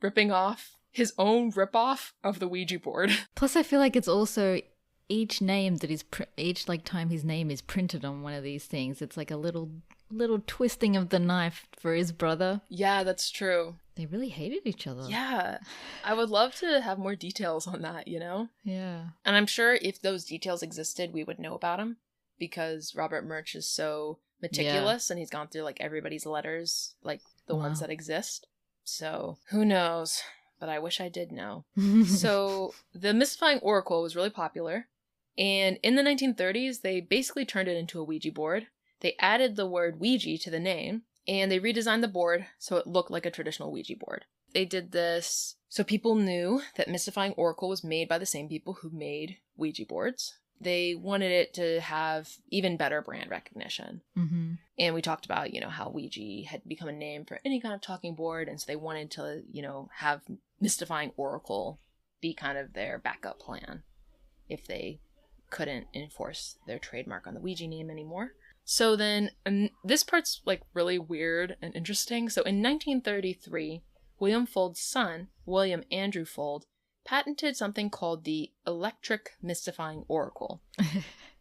ripping off his own ripoff of the Ouija board. Plus, I feel like it's also each name that is each like time his name is printed on one of these things. It's like a little twisting of the knife for his brother. Yeah, that's true. They really hated each other. Yeah. I would love to have more details on that, Yeah. And I'm sure if those details existed, we would know about them, because Robert Murch is so meticulous and he's gone through like everybody's letters, like the ones that exist. So who knows? But I wish I did know. So the Mystifying Oracle was really popular. And in the 1930s, they basically turned it into a Ouija board. They added the word Ouija to the name, and they redesigned the board so it looked like a traditional Ouija board. They did this so people knew that Mystifying Oracle was made by the same people who made Ouija boards. They wanted it to have even better brand recognition. Mm-hmm. And we talked about, how Ouija had become a name for any kind of talking board, and so they wanted to, have Mystifying Oracle be kind of their backup plan if they couldn't enforce their trademark on the Ouija name anymore. So then, and this part's like really weird and interesting. So in 1933, William Fuld's son, William Andrew Fuld, patented something called the Electric Mystifying Oracle.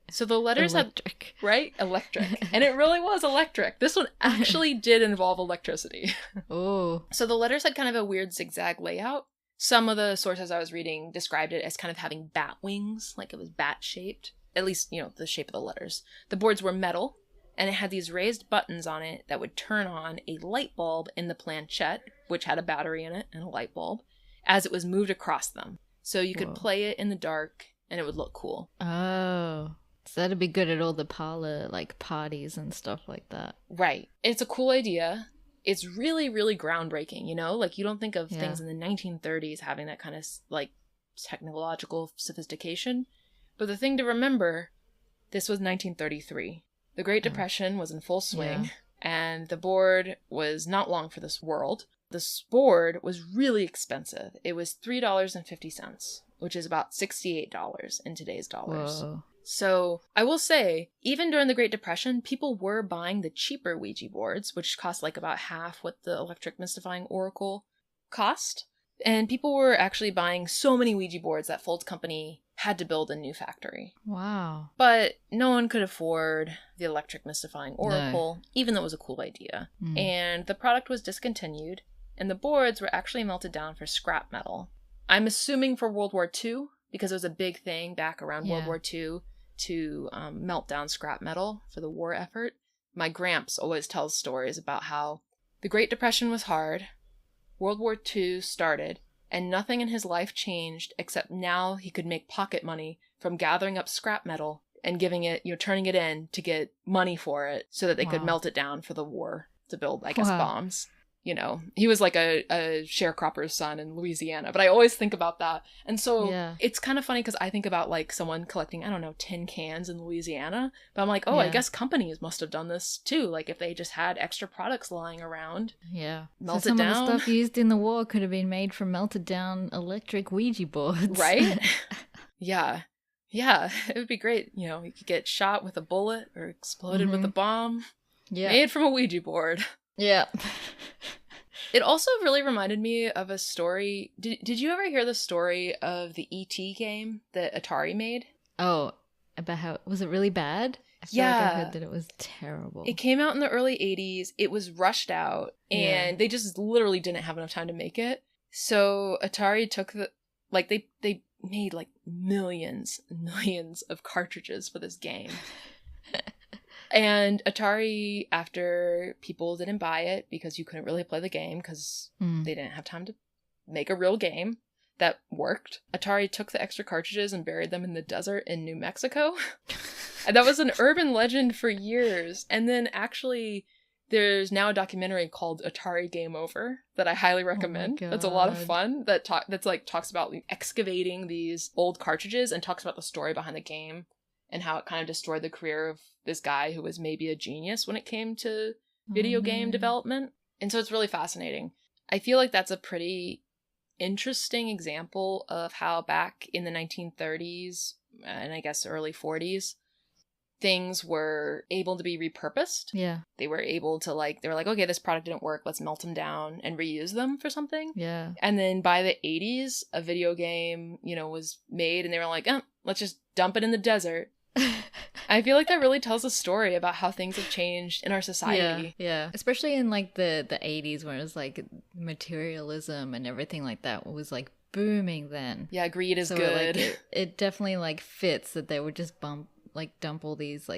So the letters electric. Right? Electric. And it really was electric. This one actually did involve electricity. Oh. So the letters had kind of a weird zigzag layout. Some of the sources I was reading described it as kind of having bat wings, like it was bat-shaped. At least, the shape of the letters. The boards were metal, and it had these raised buttons on it that would turn on a light bulb in the planchette, which had a battery in it and a light bulb, as it was moved across them. So you could play it in the dark, and it would look cool. Oh. So that'd be good at all the parlor, like, parties and stuff like that. Right. It's a cool idea. It's really, really groundbreaking, Like, you don't think of things in the 1930s having that kind of, like, technological sophistication. But the thing to remember, this was 1933. The Great Depression was in full swing, and the board was not long for this world. This board was really expensive. It was $3.50, which is about $68 in today's dollars. Whoa. So I will say, even during the Great Depression, people were buying the cheaper Ouija boards, which cost like about half what the electric mystifying oracle cost. And people were actually buying so many Ouija boards that Fuld's company had to build a new factory. Wow. But no one could afford the electric mystifying oracle, even though it was a cool idea. And the product was discontinued, and the boards were actually melted down for scrap metal. I'm assuming for World War II, because it was a big thing back around World War II to melt down scrap metal for the war effort. My gramps always tells stories about how the Great Depression was hard, World War II started, and nothing in his life changed except now he could make pocket money from gathering up scrap metal and giving it, turning it in to get money for it so that they could melt it down for the war to build, I guess, bombs. He was like a sharecropper's son in Louisiana, but I always think about that. And so it's kind of funny because I think about like someone collecting, I don't know, tin cans in Louisiana, but I'm like, I guess companies must have done this too. Like if they just had extra products lying around. Yeah. Melt it down. Some of the stuff used in the war could have been made from melted down electric Ouija boards. Right? Yeah. Yeah. It would be great. You could get shot with a bullet or exploded with a bomb. Yeah. Made from a Ouija board. Yeah. It also really reminded me of a story. Did you ever hear the story of the E.T. game that Atari made? Oh, about how... Was it really bad? I feel like I heard that it was terrible. It came out in the early 80s. It was rushed out, and they just literally didn't have enough time to make it. So Atari took the... Like, they made, like, millions and millions of cartridges for this game. And Atari, after people didn't buy it because you couldn't really play the game because they didn't have time to make a real game that worked, Atari took the extra cartridges and buried them in the desert in New Mexico. And that was an urban legend for years. And then actually, there's now a documentary called Atari Game Over that I highly recommend. That's a lot of fun. That's like talks about excavating these old cartridges and talks about the story behind the game. And how it kind of destroyed the career of this guy who was maybe a genius when it came to video game development. And so it's really fascinating. I feel like that's a pretty interesting example of how back in the 1930s and I guess early 40s, things were able to be repurposed. Yeah. They were able to they were like, okay, this product didn't work. Let's melt them down and reuse them for something. Yeah. And then by the 80s, a video game, was made and they were like, let's just dump it in the desert. I feel like that really tells a story about how things have changed in our society. Yeah. Especially in the 80s where it was like materialism and everything like that was like booming then. Yeah, greed is good. It definitely fits that they would just dump all these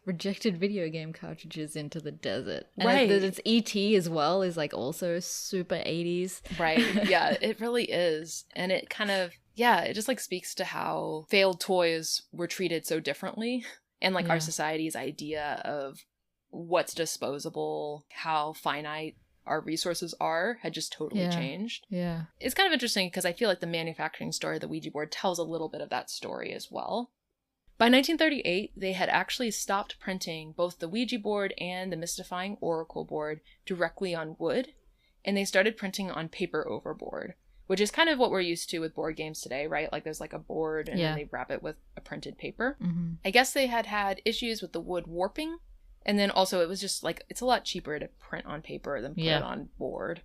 rejected video game cartridges into the desert. And right. It's E.T. as well is also super 80s. Right. Yeah, it really is. And it kind of, it just speaks to how failed toys were treated so differently. And our society's idea of what's disposable, how finite our resources are had just totally changed. Yeah. It's kind of interesting because I feel like the manufacturing story of the Ouija board tells a little bit of that story as well. By 1938, they had actually stopped printing both the Ouija board and the mystifying oracle board directly on wood, and they started printing on paper over board, which is kind of what we're used to with board games today, right? There's a board and then they wrap it with a printed paper. Mm-hmm. I guess they had issues with the wood warping, and then also it was just it's a lot cheaper to print on paper than put it on board.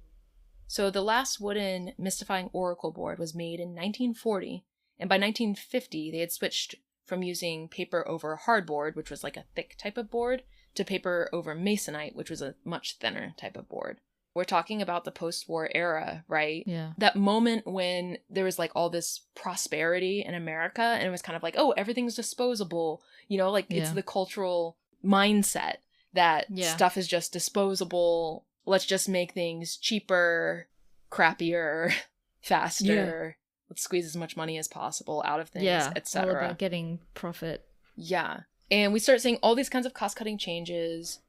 So the last wooden mystifying oracle board was made in 1940, and by 1950 they had switched from using paper over hardboard, which was a thick type of board, to paper over masonite, which was a much thinner type of board. We're talking about the post-war era, right? Yeah. That moment when there was all this prosperity in America and it was kind of oh, everything's disposable. It's the cultural mindset that stuff is just disposable. Let's just make things cheaper, crappier, faster. Let's squeeze as much money as possible out of things, etc. All about getting profit. Yeah. And we start seeing all these kinds of cost-cutting changes.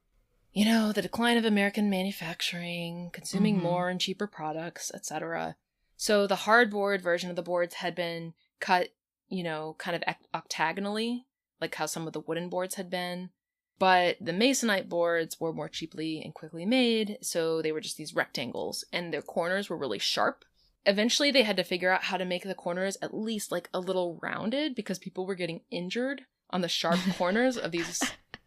The decline of American manufacturing, consuming more and cheaper products, etc. So the hardboard version of the boards had been cut, kind of octagonally, like how some of the wooden boards had been. But the masonite boards were more cheaply and quickly made, so they were just these rectangles, and their corners were really sharp. Eventually, they had to figure out how to make the corners at least a little rounded because people were getting injured on the sharp corners of these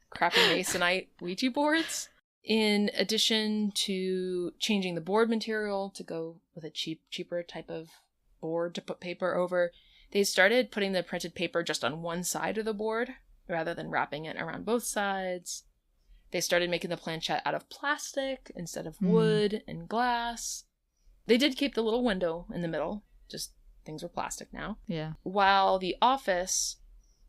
crappy masonite Ouija boards. In addition to changing the board material to go with a cheaper type of board to put paper over, they started putting the printed paper just on one side of the board rather than wrapping it around both sides. They started making the planchette out of plastic instead of wood and glass. They did keep the little window in the middle, just things were plastic now. Yeah. While the office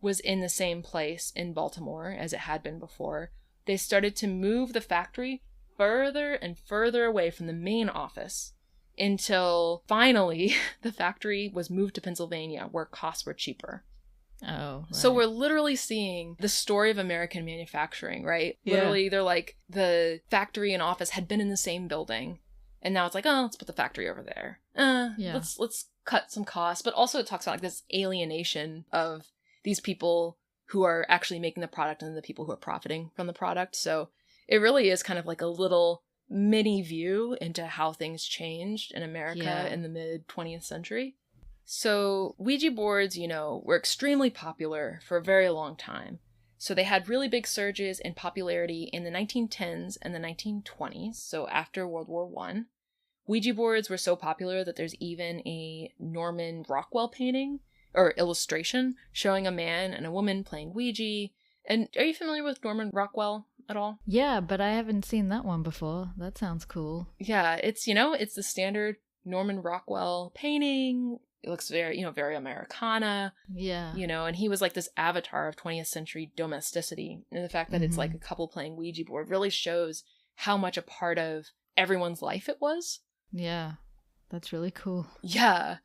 was in the same place in Baltimore as it had been before, they started to move the factory further and further away from the main office until finally the factory was moved to Pennsylvania, where costs were cheaper. Oh, right. So we're literally seeing the story of American manufacturing, right? Yeah. Literally, they're like, the factory and office had been in the same building, and now it's like, oh, let's put the factory over there. Let's cut some costs. But also it talks about like this alienation of these people who are actually making the product and the people who are profiting from the product. So it really is kind of like a little mini view into how things changed in America in the mid 20th century. So Ouija boards, were extremely popular for a very long time. So they had really big surges in popularity in the 1910s and the 1920s, so after World War I. Ouija boards were so popular that there's even a Norman Rockwell painting or illustration showing a man and a woman playing Ouija. And are you familiar with Norman Rockwell at all? Yeah, but I haven't seen that one before. That sounds cool. Yeah, it's, it's the standard Norman Rockwell painting. It looks very, very Americana. Yeah. And he was like this avatar of 20th century domesticity. And the fact that it's like a couple playing Ouija board really shows how much a part of everyone's life it was. Yeah, that's really cool. Yeah.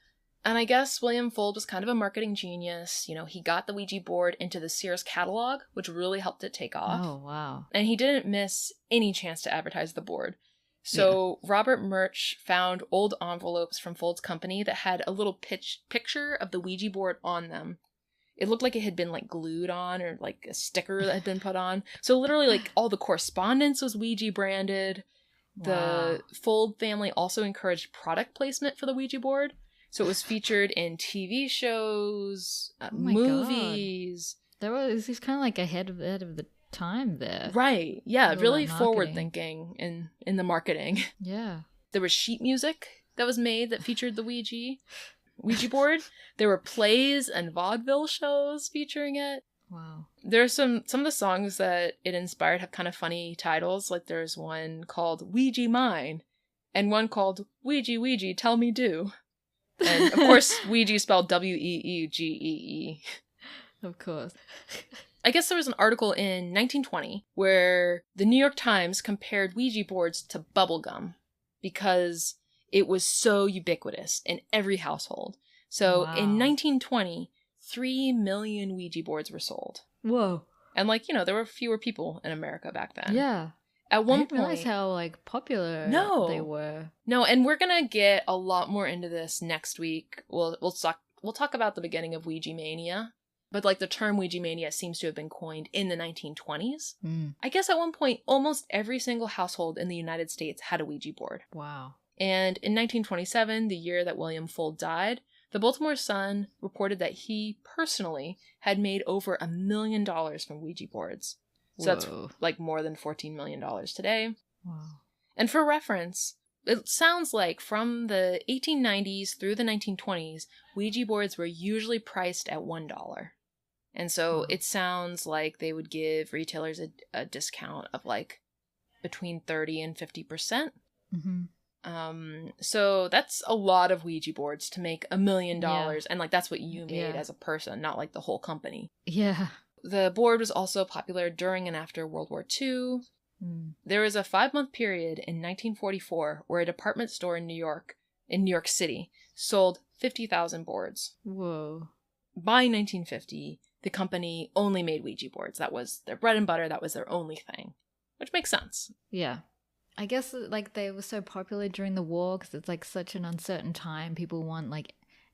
And I guess William Fuld was kind of a marketing genius. He got the Ouija board into the Sears catalog, which really helped it take off. Oh, wow. And he didn't miss any chance to advertise the board. So Robert Murch found old envelopes from Fuld's company that had a little picture of the Ouija board on them. It looked like it had been like glued on or like a sticker that had been put on. So literally like all the correspondence was Ouija branded. The Fuld family also encouraged product placement for the Ouija board. So it was featured in TV shows, movies. He's kind of like ahead of the time there. Right. Yeah, really forward thinking in the marketing. Yeah. There was sheet music that was made that featured the Ouija board. There were plays and vaudeville shows featuring it. Wow. There's some of the songs that it inspired have kind of funny titles. Like there's one called Ouija Mine and one called Ouija Ouija Tell Me Do. And of course, Ouija spelled Weegee. Of course. I guess there was an article in 1920 where the New York Times compared Ouija boards to bubblegum because it was so ubiquitous in every household. So in 1920, 3 million Ouija boards were sold. Whoa. And there were fewer people in America back then. Yeah. At one point, I didn't realize how popular they were. No, and we're gonna get a lot more into this next week. We'll talk about the beginning of Ouija mania, but the term Ouija mania seems to have been coined in the 1920s. I guess at one point, almost every single household in the United States had a Ouija board. Wow. And in 1927, the year that William Fuld died, the Baltimore Sun reported that he personally had made over $1 million from Ouija boards. So that's more than $14 million today. Wow. And for reference, it sounds like from the 1890s through the 1920s, Ouija boards were usually priced at $1. And so it sounds like they would give retailers a discount of between 30 and 50%. Mm-hmm. So that's a lot of Ouija boards to make $1 million. And that's what you made as a person, not the whole company. Yeah. The board was also popular during and after World War II. There was a 5-month period in 1944 where a department store in New York City, sold 50,000 boards. Whoa. By 1950, the company only made Ouija boards. That was their bread and butter. That was their only thing, which makes sense. Yeah. I guess they were so popular during the war because it's such an uncertain time. People want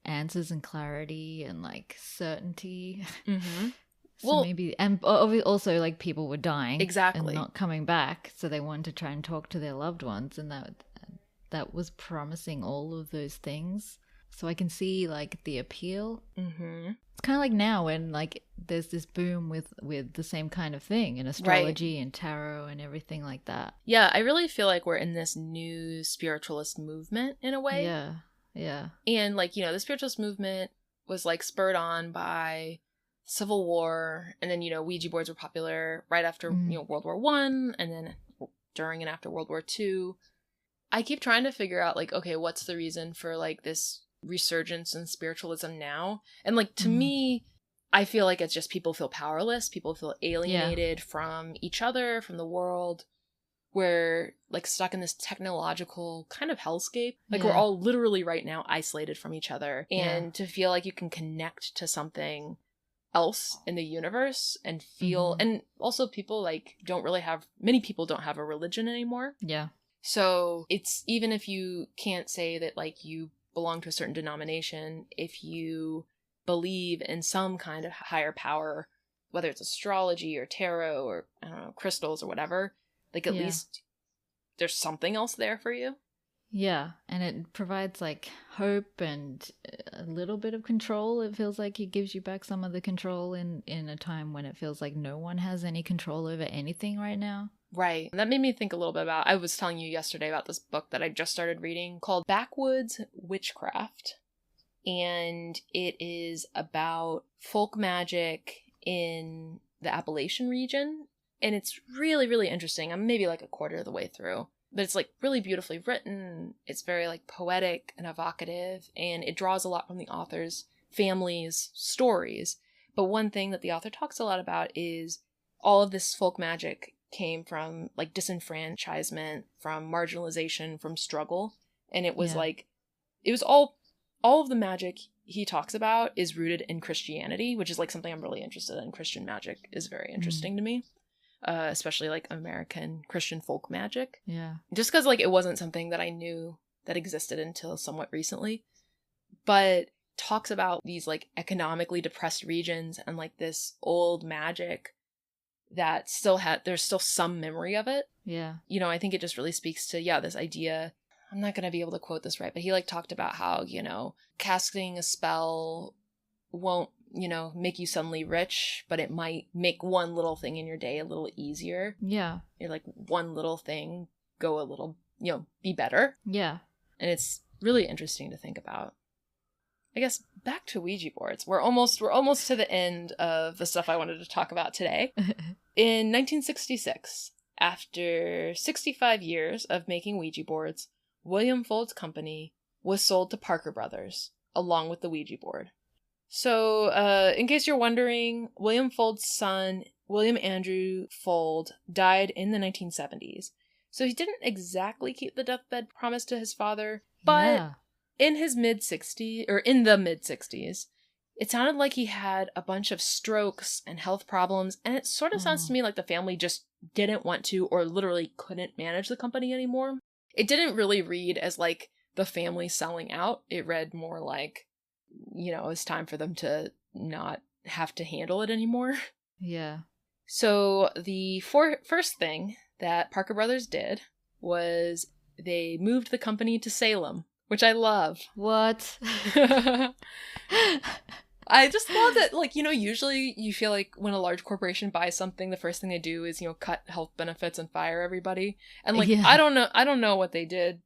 answers and clarity and certainty. Mm-hmm. So maybe, and also people were dying, exactly, and not coming back, so they wanted to try and talk to their loved ones, and that was promising all of those things. So I can see like the appeal. Mm-hmm. It's kind of like now when like there's this boom with the same kind of thing in astrology and tarot and everything like that. Yeah, I really feel like we're in this new spiritualist movement in a way. Yeah, yeah. And like, the spiritualist movement was like spurred on by Civil War, and then, Ouija boards were popular right after, World War One, and then during and after World War Two. I keep trying to figure out like, okay, what's the reason for like this resurgence in spiritualism now? And like, to me, I feel like it's just people feel powerless, people feel alienated from each other, from the world. We're like stuck in this technological kind of hellscape. Like we're all literally right now isolated from each other. And to feel like you can connect to something else in the universe and feel, and also people like many people don't have a religion anymore. Yeah. So it's, even if you can't say that like you belong to a certain denomination, if you believe in some kind of higher power, whether it's astrology or tarot or, I don't know, crystals or whatever, like at least there's something else there for you. Yeah, and it provides like hope and a little bit of control. It feels like it gives you back some of the control in a time when it feels like no one has any control over anything right now. Right. And that made me think a little bit about, I was telling you yesterday about this book that I just started reading called Backwoods Witchcraft. And it is about folk magic in the Appalachian region. And it's really, really interesting. I'm maybe like a quarter of the way through. But it's like really beautifully written. It's very like poetic and evocative. And it draws a lot from the author's family's stories. But one thing that the author talks a lot about is all of this folk magic came from like disenfranchisement, from marginalization, from struggle. And it was like, it was all of the magic he talks about is rooted in Christianity, which is like something I'm really interested in. Christian magic is very interesting to me, especially like American Christian folk magic. Yeah. Just because like it wasn't something that I knew that existed until somewhat recently. But talks about these like economically depressed regions and like this old magic that there's still some memory of it. Yeah. I think it just really speaks to, this idea. I'm not going to be able to quote this right, but he like talked about how, casting a spell won't, make you suddenly rich, but it might make one little thing in your day a little easier. Yeah. You're like one little thing go a little, be better. Yeah. And it's really interesting to think about. I guess back to Ouija boards. We're almost to the end of the stuff I wanted to talk about today. In 1966, after 65 years of making Ouija boards, William Fuld's company was sold to Parker Brothers, along with the Ouija board. So, in case you're wondering, William Fuld's son, William Andrew Fuld, died in the 1970s. So he didn't exactly keep the deathbed promise to his father, but in the mid-60s, it sounded like he had a bunch of strokes and health problems, and it sort of sounds to me like the family just didn't want to or literally couldn't manage the company anymore. It didn't really read as like the family selling out. It read more like, it was time for them to not have to handle it anymore. Yeah. So the first thing that Parker Brothers did was they moved the company to Salem, which I love. What? I just love that, like, usually you feel like when a large corporation buys something, the first thing they do is, cut health benefits and fire everybody. And, like, I don't know what they did,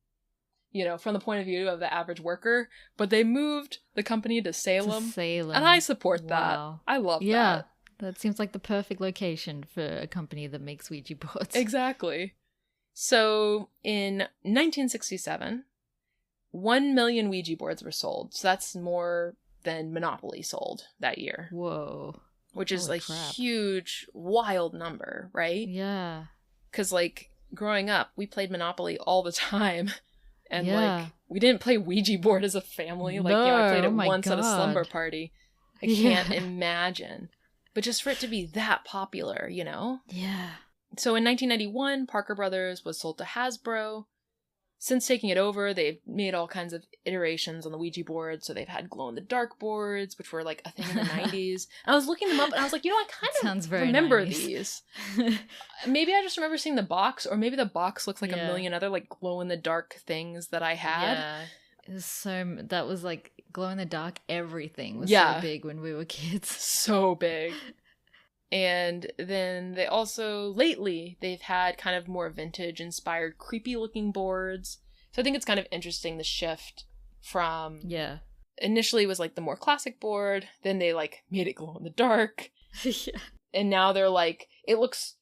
from the point of view of the average worker, but they moved the company to Salem. And I support that. I love that. Yeah, that seems like the perfect location for a company that makes Ouija boards. Exactly. So, in 1967... 1 million Ouija boards were sold. So that's more than Monopoly sold that year. Whoa. Which is a huge, wild number, right? Yeah. Because, like, growing up, we played Monopoly all the time. And, like, we didn't play Ouija board as a family. Like, I played it once at a slumber party. I can't imagine. But just for it to be that popular, Yeah. So in 1991, Parker Brothers was sold to Hasbro. Since taking it over, they've made all kinds of iterations on the Ouija board. So they've had glow-in-the-dark boards, which were like a thing in the 90s. And I was looking them up, and I was like, I kind of remember these. Maybe I just remember seeing the box, or maybe the box looks like a million other like glow-in-the-dark things that I had. Yeah. It was that was like glow-in-the-dark everything was Yeah. so big when we were kids. So big. And then they also, lately, they've had kind of more vintage-inspired, creepy-looking boards. So I think it's kind of interesting, the shift from... Yeah. Initially it was like the more classic board, then they like made it glow in the dark. Yeah. And now they're like, it looks...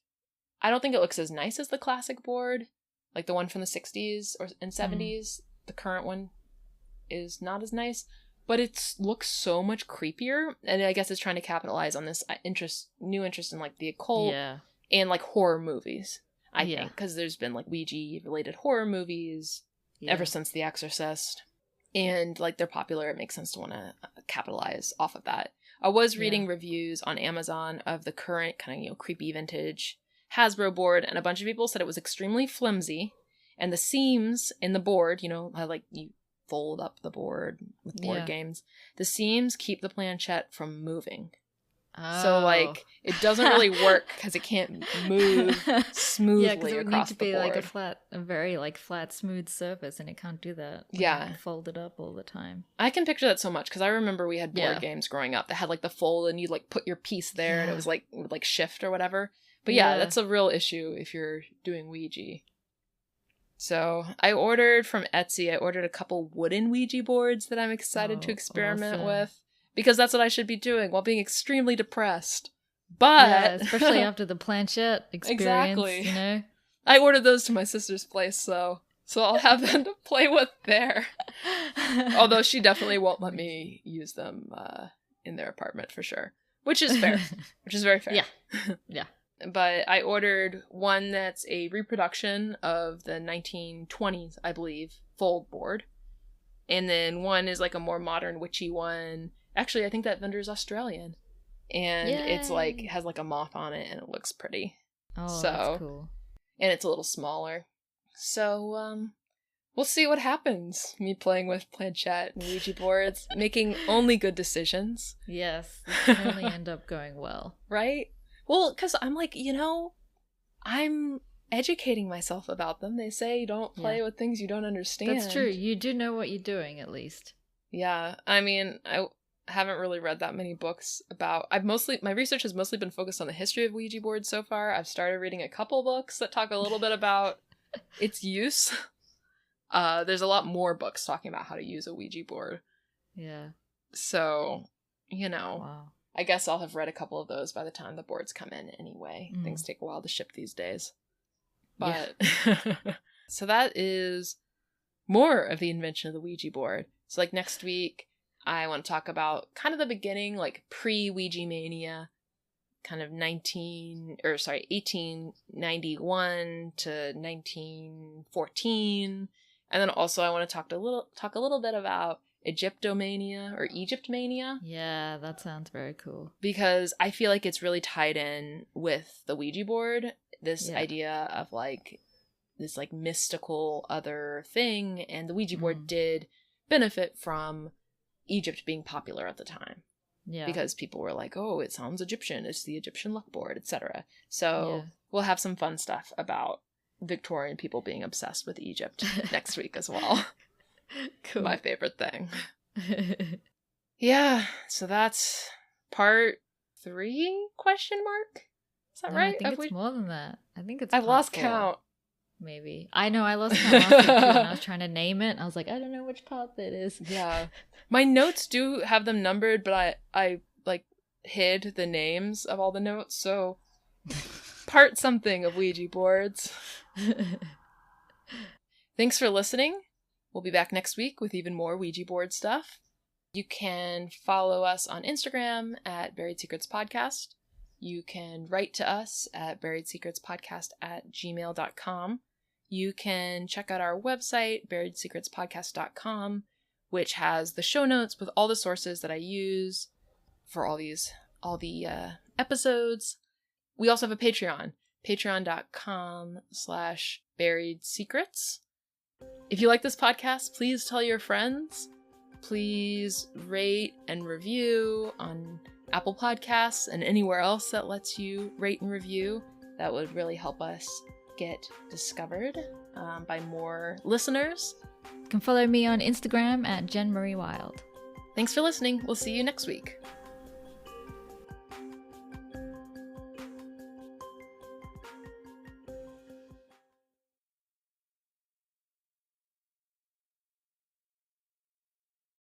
I don't think it looks as nice as the classic board. Like the one from the 60s and 70s. The current one is not as nice. But it looks so much creepier, and I guess it's trying to capitalize on this new interest in like the occult and like horror movies. I think because there's been like Ouija-related horror movies ever since The Exorcist, and like they're popular. It makes sense to want to capitalize off of that. I was reading reviews on Amazon of the current kind of creepy vintage Hasbro board, and a bunch of people said it was extremely flimsy, and the seams in the board, how like you fold up the board with board games, the seams keep the planchette from moving. So like it doesn't really work because it can't move smoothly because it would across need to be the board. like a very like flat, smooth surface, and it can't do that. Fold it up all the time. I can picture that so much because I remember we had board games growing up that had like the fold, and you'd like put your piece there, and it was like would like shift or whatever. But that's a real issue if you're doing Ouija. So I ordered from Etsy, I ordered a couple wooden Ouija boards that I'm excited to experiment with. Because that's what I should be doing while being extremely depressed. But... especially after the planchette experience, I ordered those to my sister's place, so I'll have them to play with there. Although she definitely won't let me use them in their apartment for sure. Which is fair. Which is very fair. Yeah. But I ordered one that's a reproduction of the 1920s, I believe, fold board. And then one is like a more modern witchy one. Actually, I think that vendor is Australian. And it's like, has like a moth on it, and it looks pretty. Oh, that's cool. And it's a little smaller. So, we'll see what happens. Me playing with planchette and Ouija boards, making only good decisions. Yes, this can only end up going well. Right? Well, because I'm like, I'm educating myself about them. They say don't play with things you don't understand. That's true. You do know what you're doing, at least. Yeah. I mean, I haven't really read that many books about... my research has mostly been focused on the history of Ouija boards so far. I've started reading a couple books that talk a little bit about its use. There's a lot more books talking about how to use a Ouija board. Yeah. So, Wow. I guess I'll have read a couple of those by the time the boards come in anyway. Things take a while to ship these days. But, so that is more of the invention of the Ouija board. So like next week, I want to talk about kind of the beginning, like pre-Ouija mania, kind of 1891 to 1914. And then also I want to talk a little bit about Egyptomania or Egyptmania. Yeah, that sounds very cool. Because I feel like it's really tied in with the Ouija board. This idea of like this like mystical other thing, and the Ouija board did benefit from Egypt being popular at the time. Yeah. Because people were like, oh, it sounds Egyptian. It's the Egyptian luck board, etc. So we'll have some fun stuff about Victorian people being obsessed with Egypt next week as well. Cool. My favorite thing. Yeah, so that's part 3? Question mark? Is that right? I think it's more than that. I think it's I've lost 4, count. Maybe. I know, I lost count last week too when I was trying to name it. I was like, I don't know which part that is. Yeah. My notes do have them numbered, but I like hid the names of all the notes, so part something of Ouija boards. Thanks for listening. We'll be back next week with even more Ouija board stuff. You can follow us on Instagram at Buried Secrets Podcast. You can write to us at buriedsecretspodcast@gmail.com. You can check out our website, buriedsecretspodcast.com, which has the show notes with all the sources that I use for all the episodes. We also have a Patreon, patreon.com/buriedsecrets. If you like this podcast, please tell your friends. Please rate and review on Apple Podcasts and anywhere else that lets you rate and review. That would really help us get discovered by more listeners. You can follow me on Instagram at Jen Marie Wild. Thanks for listening. We'll see you next week.